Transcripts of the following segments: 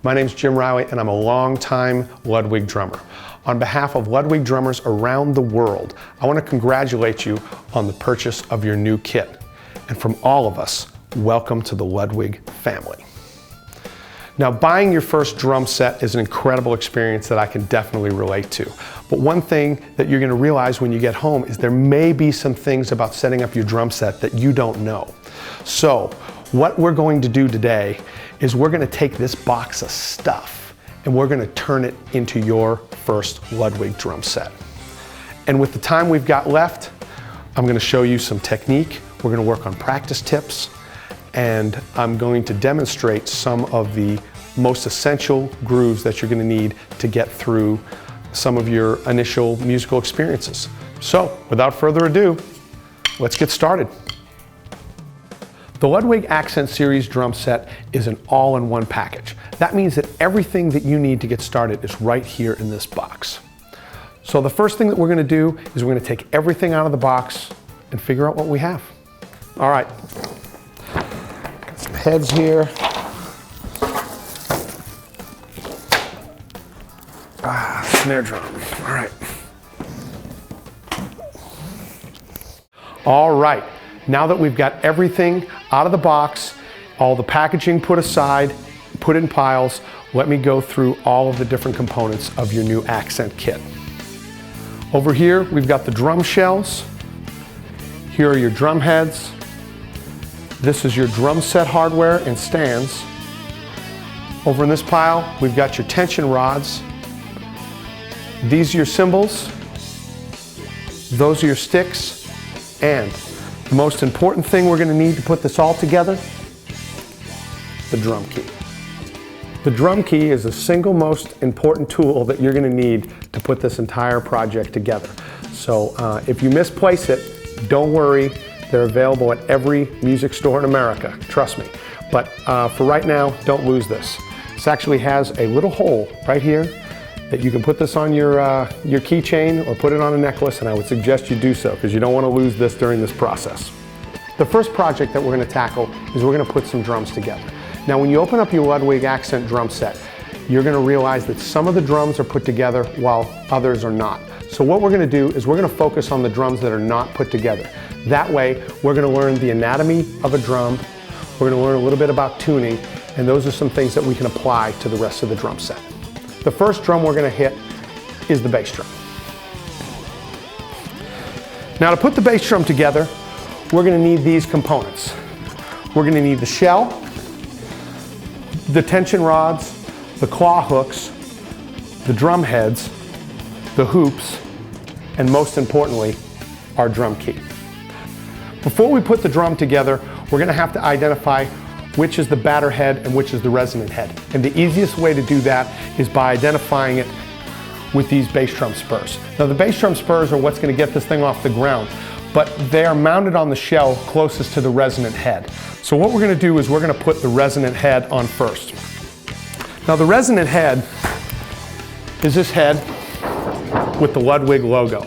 My name's Jim Riley and I'm a longtime Ludwig drummer. On behalf of Ludwig drummers around the world, I want to congratulate you on the purchase of your new kit. And from all of us, welcome to the Ludwig family. Now, buying your first drum set is an incredible experience that I can definitely relate to. But one thing that you're going to realize when you get home is there may be some things about setting up your drum set that you don't know. So what we're going to do today is we're going to take this box of stuff and we're going to turn it into your first Ludwig drum set. And with the time we've got left, I'm going to show you some technique. We're going to work on practice tips, and I'm going to demonstrate some of the most essential grooves that you're going to need to get through some of your initial musical experiences. So, without further ado, let's get started. The Ludwig Accent Series drum set is an all-in-one package. That means that everything that you need to get started is right here in this box. So the first thing that we're going to do is we're going to take everything out of the box and figure out what we have. All right. Got some heads here. Snare drum. All right. All right. Now that we've got everything out of the box, all the packaging put aside, put in piles, let me go through all of the different components of your new accent kit. Over here, we've got the drum shells. Here are your drum heads. This is your drum set hardware and stands. Over in this pile, we've got your tension rods. These are your cymbals. Those are your sticks. And the most important thing we're going to need to put this all together, the drum key. The drum key is the single most important tool that you're going to need to put this entire project together. So if you misplace it, don't worry. They're available at every music store in America, trust me. But for right now, don't lose this. This actually has a little hole right here that you can put this on your keychain or put it on a necklace, and I would suggest you do so because you don't want to lose this during this process. The first project that we're going to tackle is we're going to put some drums together. Now when you open up your Ludwig Accent drum set, you're going to realize that some of the drums are put together while others are not. So what we're going to do is we're going to focus on the drums that are not put together. That way we're going to learn the anatomy of a drum, we're going to learn a little bit about tuning, and those are some things that we can apply to the rest of the drum set. The first drum we're going to hit is the bass drum. Now to put the bass drum together, we're going to need these components. We're going to need the shell, the tension rods, the claw hooks, the drum heads, the hoops, and most importantly, our drum key. Before we put the drum together, we're going to have to identify which is the batter head and which is the resonant head. And the easiest way to do that is by identifying it with these bass drum spurs. Now the bass drum spurs are what's going to get this thing off the ground, but they are mounted on the shell closest to the resonant head. So what we're going to do is we're going to put the resonant head on first. Now the resonant head is this head with the Ludwig logo.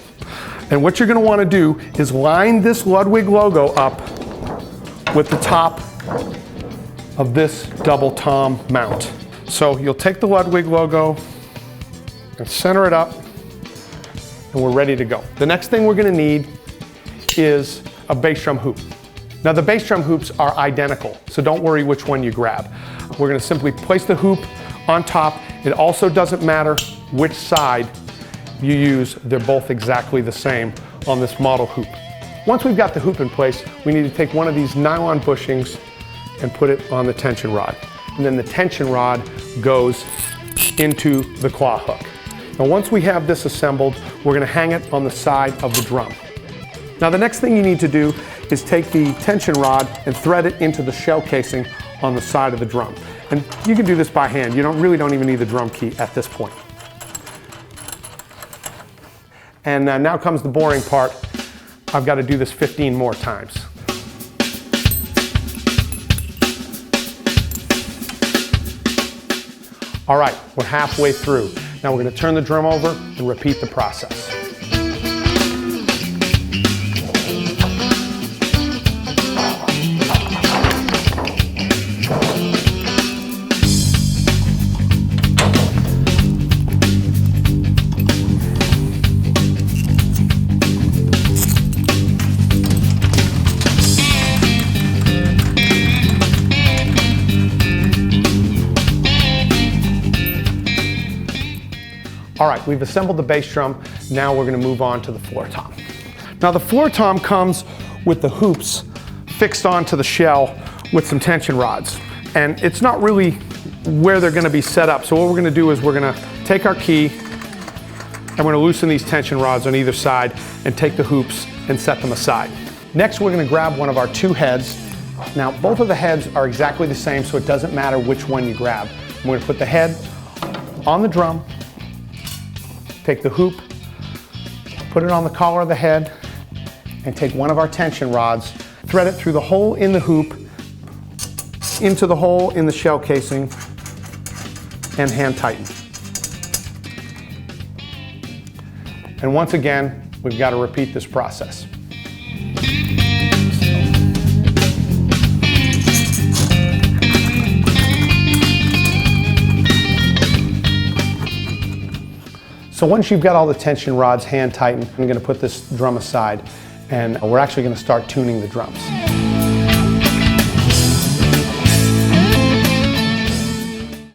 And what you're going to want to do is line this Ludwig logo up with the top of this double tom mount. So you'll take the Ludwig logo and center it up, and we're ready to go. The next thing we're going to need is a bass drum hoop. Now the bass drum hoops are identical, so don't worry which one you grab. We're going to simply place the hoop on top. It also doesn't matter which side you use, they're both exactly the same on this model hoop. Once we've got the hoop in place, we need to take one of these nylon bushings and put it on the tension rod. And then the tension rod goes into the claw hook. Now once we have this assembled, we're going to hang it on the side of the drum. Now the next thing you need to do is take the tension rod and thread it into the shell casing on the side of the drum. And you can do this by hand. You really don't even need the drum key at this point. And now comes the boring part. I've got to do this 15 more times. All right, we're halfway through. Now we're going to turn the drum over and repeat the process. All right, we've assembled the bass drum. Now we're gonna move on to the floor tom. Now the floor tom comes with the hoops fixed onto the shell with some tension rods. And it's not really where they're gonna be set up. So what we're gonna do is we're gonna take our key and we're gonna loosen these tension rods on either side and take the hoops and set them aside. Next, we're gonna grab one of our two heads. Now, both of the heads are exactly the same, so it doesn't matter which one you grab. We're gonna put the head on the drum, take the hoop, put it on the collar of the head, and take one of our tension rods, thread it through the hole in the hoop, into the hole in the shell casing, and hand tighten. And once again, we've got to repeat this process. So once you've got all the tension rods hand tightened, I'm going to put this drum aside and we're actually going to start tuning the drums.